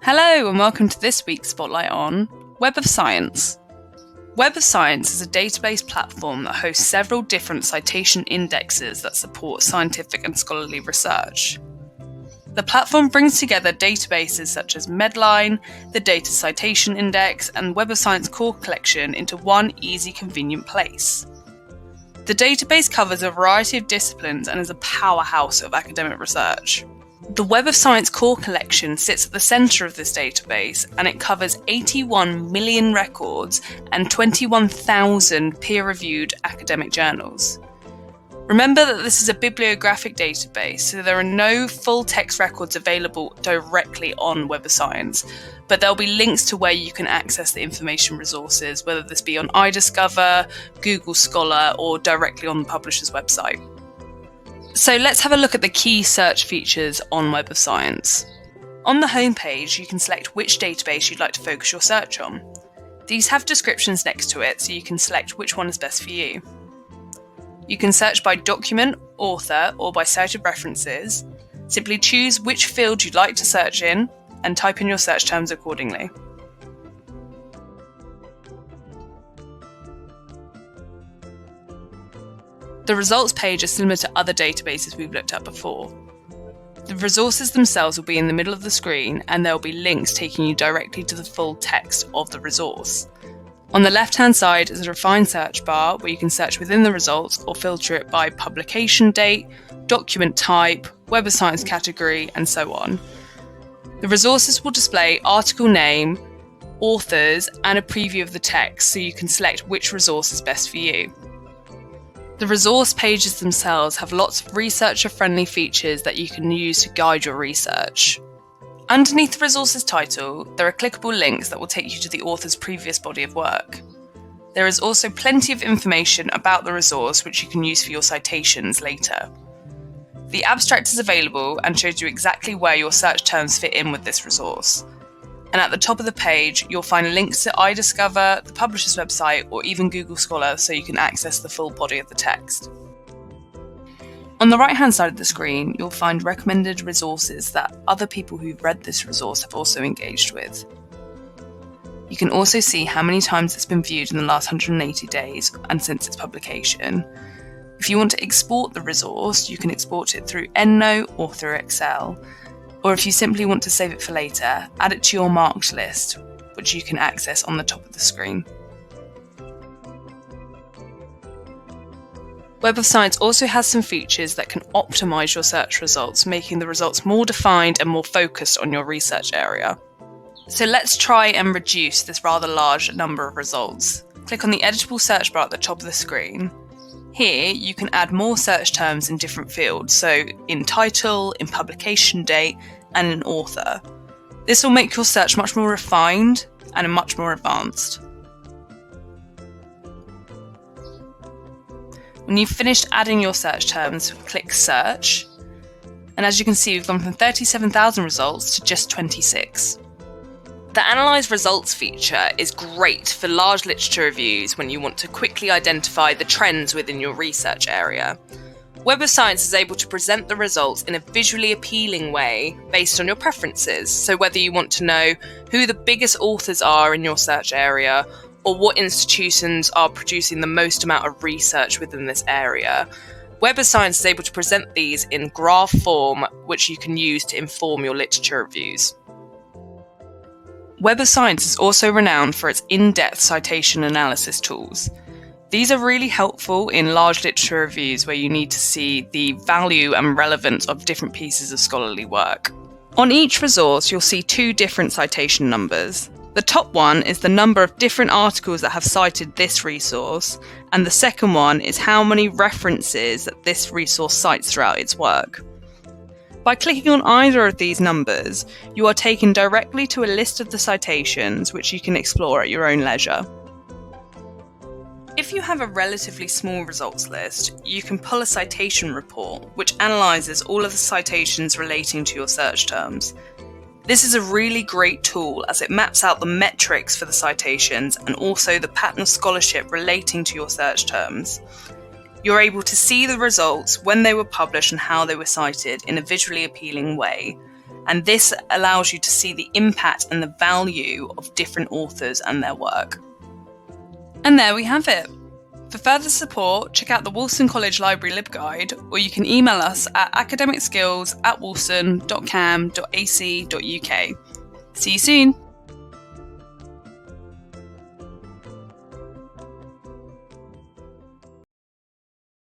Hello and welcome to this week's Spotlight on Web of Science. Web of Science is a database platform that hosts several different citation indexes that support scientific and scholarly research. The platform brings together databases such as Medline, the Data Citation Index, and Web of Science Core Collection into one easy, convenient place. The database covers a variety of disciplines and is a powerhouse of academic research. The Web of Science Core Collection sits at the centre of this database, and it covers 81 million records and 21,000 peer-reviewed academic journals. Remember that this is a bibliographic database, so there are no full-text records available directly on Web of Science, but there'll be links to where you can access the information resources, whether this be on iDiscover, Google Scholar, or directly on the publisher's website. So let's have a look at the key search features on Web of Science. On the homepage, you can select which database you'd like to focus your search on. These have descriptions next to it, so you can select which one is best for you. You can search by document, author, or by cited references. Simply choose which field you'd like to search in and type in your search terms accordingly. The results page is similar to other databases we've looked at before. The resources themselves will be in the middle of the screen, and there will be links taking you directly to the full text of the resource. On the left-hand side is a refined search bar where you can search within the results or filter it by publication date, document type, Web of Science category, and so on. The resources will display article name, authors, and a preview of the text, so you can select which resource is best for you. The resource pages themselves have lots of researcher-friendly features that you can use to guide your research. Underneath the resource's title, there are clickable links that will take you to the author's previous body of work. There is also plenty of information about the resource which you can use for your citations later. The abstract is available and shows you exactly where your search terms fit in with this resource. And at the top of the page, you'll find links to iDiscover, the publisher's website, or even Google Scholar, so you can access the full body of the text. On the right-hand side of the screen, you'll find recommended resources that other people who've read this resource have also engaged with. You can also see how many times it's been viewed in the last 180 days and since its publication. If you want to export the resource, you can export it through EndNote or through Excel. Or if you simply want to save it for later, add it to your marked list, which you can access on the top of the screen. Web of Science also has some features that can optimise your search results, making the results more defined and more focused on your research area. So let's try and reduce this rather large number of results. Click on the editable search bar at the top of the screen. Here, you can add more search terms in different fields, so in title, in publication date, and in author. This will make your search much more refined and much more advanced. When you've finished adding your search terms, click Search, and as you can see, we've gone from 37,000 results to just 26. The Analyze Results feature is great for large literature reviews when you want to quickly identify the trends within your research area. Web of Science is able to present the results in a visually appealing way based on your preferences, so whether you want to know who the biggest authors are in your search area, or what institutions are producing the most amount of research within this area, Web of Science is able to present these in graph form, which you can use to inform your literature reviews. Web of Science is also renowned for its in-depth citation analysis tools. These are really helpful in large literature reviews where you need to see the value and relevance of different pieces of scholarly work. On each resource, you'll see two different citation numbers. The top one is the number of different articles that have cited this resource, and the second one is how many references that this resource cites throughout its work. By clicking on either of these numbers, you are taken directly to a list of the citations, which you can explore at your own leisure. If you have a relatively small results list, you can pull a citation report, which analyses all of the citations relating to your search terms. This is a really great tool as it maps out the metrics for the citations and also the pattern of scholarship relating to your search terms. You're able to see the results when they were published and how they were cited in a visually appealing way. And this allows you to see the impact and the value of different authors and their work. And there we have it. For further support, check out the Wolfson College Library LibGuide, or you can email us at academicskills@wolfson.cam.ac.uk. See you soon!